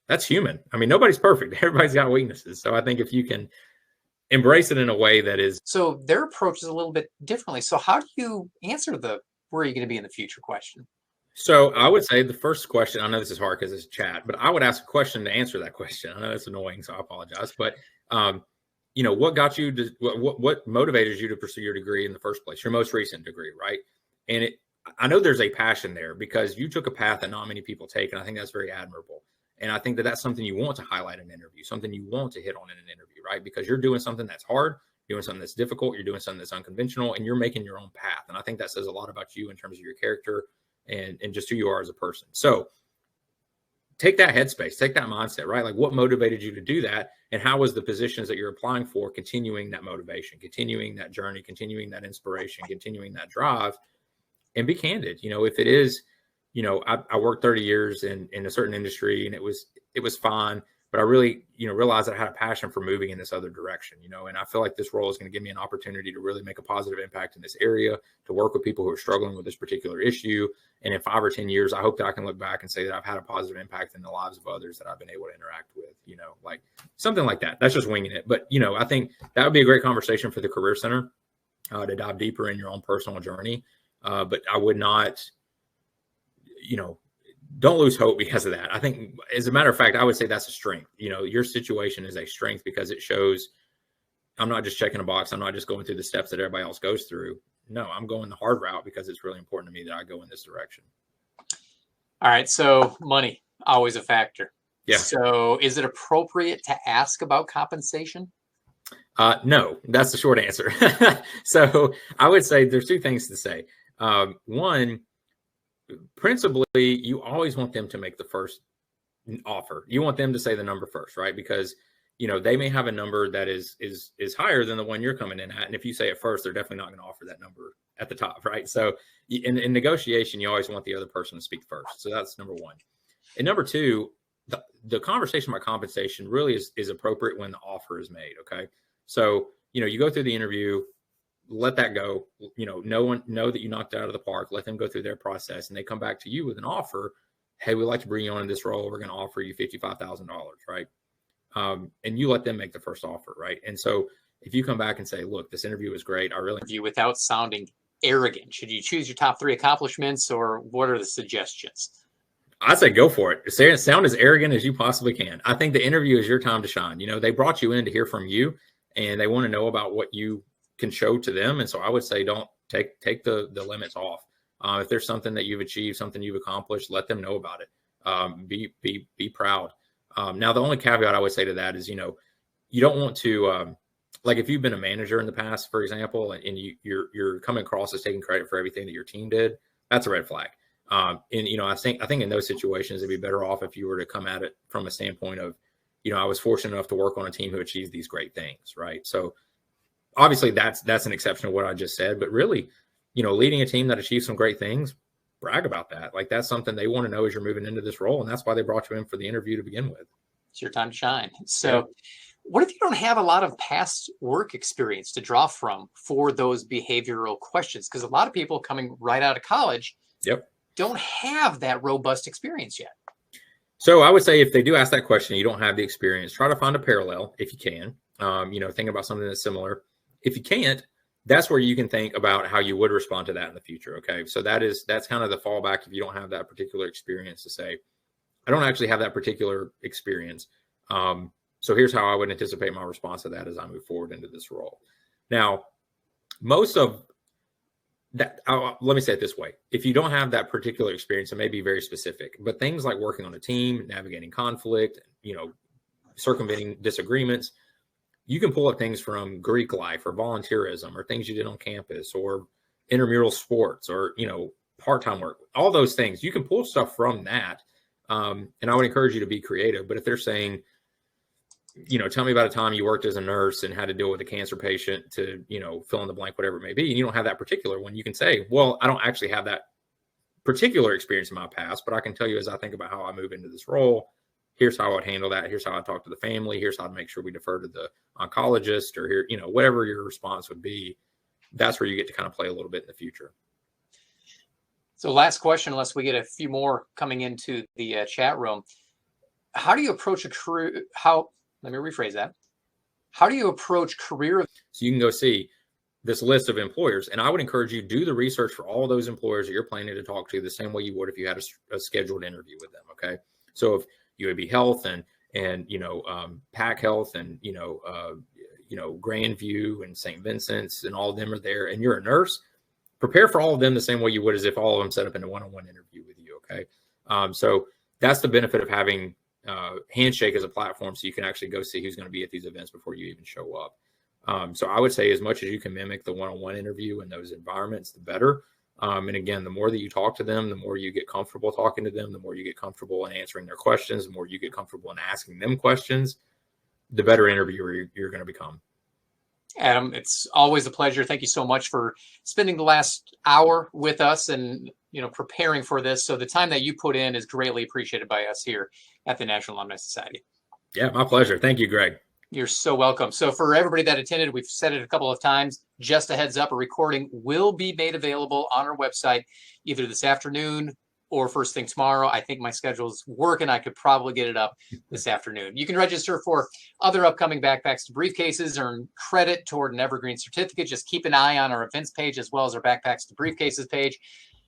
That's human. I mean, nobody's perfect. Everybody's got weaknesses. So I think if you can embrace it in a way that is. So their approach is a little bit differently. So how do you answer the, where are you going to be in the future question? So I would say the first question, I know this is hard because it's chat, but I would ask a question to answer that question. I know that's annoying, so I apologize. But, what got you to, what motivated you to pursue your degree in the first place, your most recent degree, right? And I know there's a passion there because you took a path that not many people take, and I think that's very admirable. And I think that that's something you want to highlight in an interview, something you want to hit on in an interview, right? Because you're doing something that's hard, doing something that's difficult, you're doing something that's unconventional, and you're making your own path. And I think that says a lot about you in terms of your character and just who you are as a person. So take that headspace, take that mindset, right? Like what motivated you to do that? And how was the positions that you're applying for continuing that motivation, continuing that journey, continuing that inspiration, continuing that drive? And be candid. If it is, I worked 30 years in a certain industry, and it was fine, but I really, realized that I had a passion for moving in this other direction, and I feel like this role is going to give me an opportunity to really make a positive impact in this area, to work with people who are struggling with this particular issue. And in 5 or 10 years, I hope that I can look back and say that I've had a positive impact in the lives of others that I've been able to interact with, like something like that. That's just winging it. But, I think that would be a great conversation for the Career Center to dive deeper in your own personal journey. But I would not, don't lose hope because of that. I think, as a matter of fact, I would say that's a strength. Your situation is a strength because it shows I'm not just checking a box. I'm not just going through the steps that everybody else goes through. No, I'm going the hard route because it's really important to me that I go in this direction. All right. So money, always a factor. Yeah. So is it appropriate to ask about compensation? No, that's the short answer. So I would say there's 2 things to say. One, principally, you always want them to make the first offer. You want them to say the number first, right? Because, they may have a number that is higher than the one you're coming in at. And if you say it first, they're definitely not going to offer that number at the top, right? So in negotiation, you always want the other person to speak first. So that's number 1. And number 2, the conversation about compensation really is appropriate when the offer is made. Okay. So, you go through the interview, let that go, know that you knocked it out of the park, let them go through their process, and they come back to you with an offer. Hey, we'd like to bring you on in this role. We're going to offer you $55,000. Right. And you let them make the first offer. Right. And so if you come back and say, look, this interview was great, I really Interview without sounding arrogant. Should you choose your top 3 accomplishments, or what are the suggestions? I say go for it. Sound as arrogant as you possibly can. I think the interview is your time to shine. They brought you in to hear from you, and they want to know about what you can show to them. And so I would say don't take the limits off. If there's something that you've achieved, something you've accomplished, let them know about it. Be proud. Now, the only caveat I would say to that is, you don't want to, like if you've been a manager in the past, for example, and you're coming across as taking credit for everything that your team did, that's a red flag. And I think in those situations, it'd be better off if you were to come at it from a standpoint of, I was fortunate enough to work on a team who achieved these great things, right? So obviously that's an exception to what I just said, but really, leading a team that achieved some great things, brag about that. Like that's something they want to know as you're moving into this role, and that's why they brought you in for the interview to begin with. It's your time to shine. So what if you don't have a lot of past work experience to draw from for those behavioral questions? Because a lot of people coming right out of college don't have that robust experience yet. So I would say if they do ask that question, you don't have the experience, try to find a parallel if you can. Think about something that's similar. If you can't, that's where you can think about how you would respond to that in the future. Okay. So that's kind of the fallback if you don't have that particular experience, to say, I don't actually have that particular experience. So here's how I would anticipate my response to that as I move forward into this role. Now, most of that, let me say it this way. If you don't have that particular experience, it may be very specific, but things like working on a team, navigating conflict, circumventing disagreements, you can pull up things from Greek life or volunteerism or things you did on campus or intramural sports or, part-time work, all those things. You can pull stuff from that. And I would encourage you to be creative. But if they're saying, tell me about a time you worked as a nurse and had to deal with a cancer patient to, fill in the blank, whatever it may be, and you don't have that particular one, you can say, well, I don't actually have that particular experience in my past, but I can tell you as I think about how I move into this role, here's how I would handle that. Here's how I talk to the family. Here's how to make sure we defer to the oncologist, or here, whatever your response would be. That's where you get to kind of play a little bit in the future. So last question, unless we get a few more coming into the chat room. How do you approach a career? Let me rephrase that. How do you approach career? So you can go see this list of employers, and I would encourage you to do the research for all those employers that you're planning to talk to the same way you would if you had a scheduled interview with them. Okay. So if UAB Health and PAC Health and, Grandview and St. Vincent's and all of them are there, and you're a nurse, prepare for all of them the same way you would as if all of them set up in a one-on-one interview with you. Okay. So that's the benefit of having Handshake as a platform, so you can actually go see who's going to be at these events before you even show up. So I would say as much as you can mimic the one-on-one interview in those environments, the better. And again, the more that you talk to them, the more you get comfortable talking to them, the more you get comfortable in answering their questions, the more you get comfortable in asking them questions, the better interviewer you're going to become. Adam, it's always a pleasure. Thank you so much for spending the last hour with us and, preparing for this. So the time that you put in is greatly appreciated by us here at the National Alumni Society. Yeah, my pleasure. Thank you, Greg. You're so welcome. So for everybody that attended, we've said it a couple of times, just a heads up, a recording will be made available on our website either this afternoon or first thing tomorrow. I think my schedule's working. I could probably get it up this afternoon. You can register for other upcoming backpacks to briefcases, earn credit toward an evergreen certificate. Just keep an eye on our events page as well as our backpacks to briefcases page.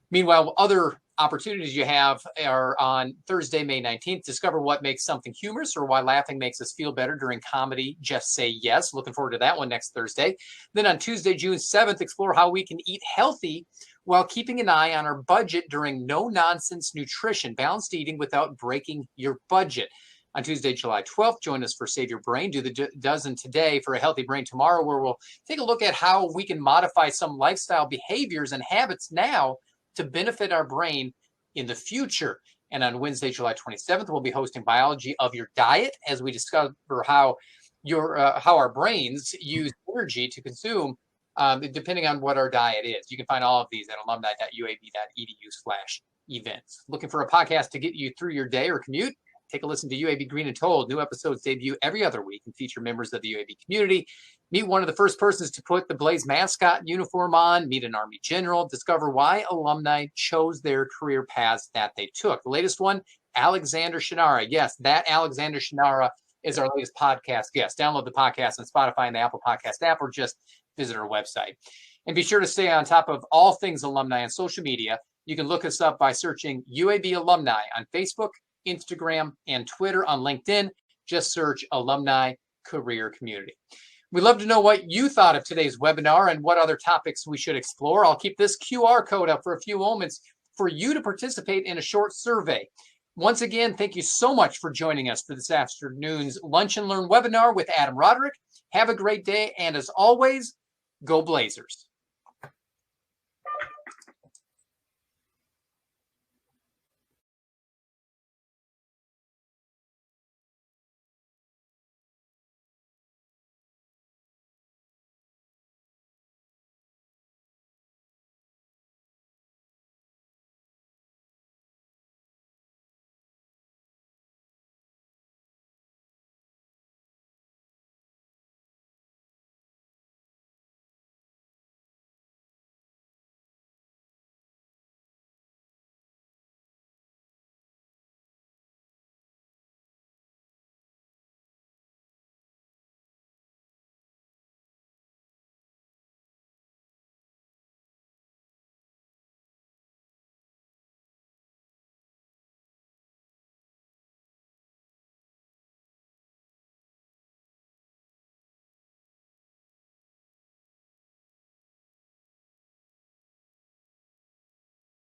Meanwhile, other opportunities you have are on Thursday, May 19th. Discover what makes something humorous or why laughing makes us feel better during comedy. Just say yes. Looking forward to that one next Thursday. Then on Tuesday, June 7th, explore how we can eat healthy while keeping an eye on our budget during no-nonsense nutrition, balanced eating without breaking your budget. On Tuesday, July 12th, join us for Save Your Brain. Do the dozen today for a healthy brain tomorrow, where we'll take a look at how we can modify some lifestyle behaviors and habits now to benefit our brain in the future. And on Wednesday, July 27th, we'll be hosting Biology of Your Diet as we discover how our brains use energy to consume depending on what our diet is. You can find all of these at alumni.uab.edu/events. Looking for a podcast to get you through your day or commute? Take a listen to UAB Green and Told. New episodes debut every other week and feature members of the UAB community. Meet one of the first persons to put the Blaze mascot uniform on, meet an Army general, discover why alumni chose their career paths that they took. The latest one, Alexander Shinara. Yes, that Alexander Shinara is our latest podcast guest. Download the podcast on Spotify and the Apple Podcast app, or just visit our website. And be sure to stay on top of all things alumni on social media. You can look us up by searching UAB Alumni on Facebook, Instagram, and Twitter. On LinkedIn, just search Alumni Career Community. We'd love to know what you thought of today's webinar and what other topics we should explore. I'll keep this QR code up for a few moments for you to participate in a short survey. Once again, thank you so much for joining us for this afternoon's Lunch and Learn webinar with Adam Roderick. Have a great day, and as always, go Blazers.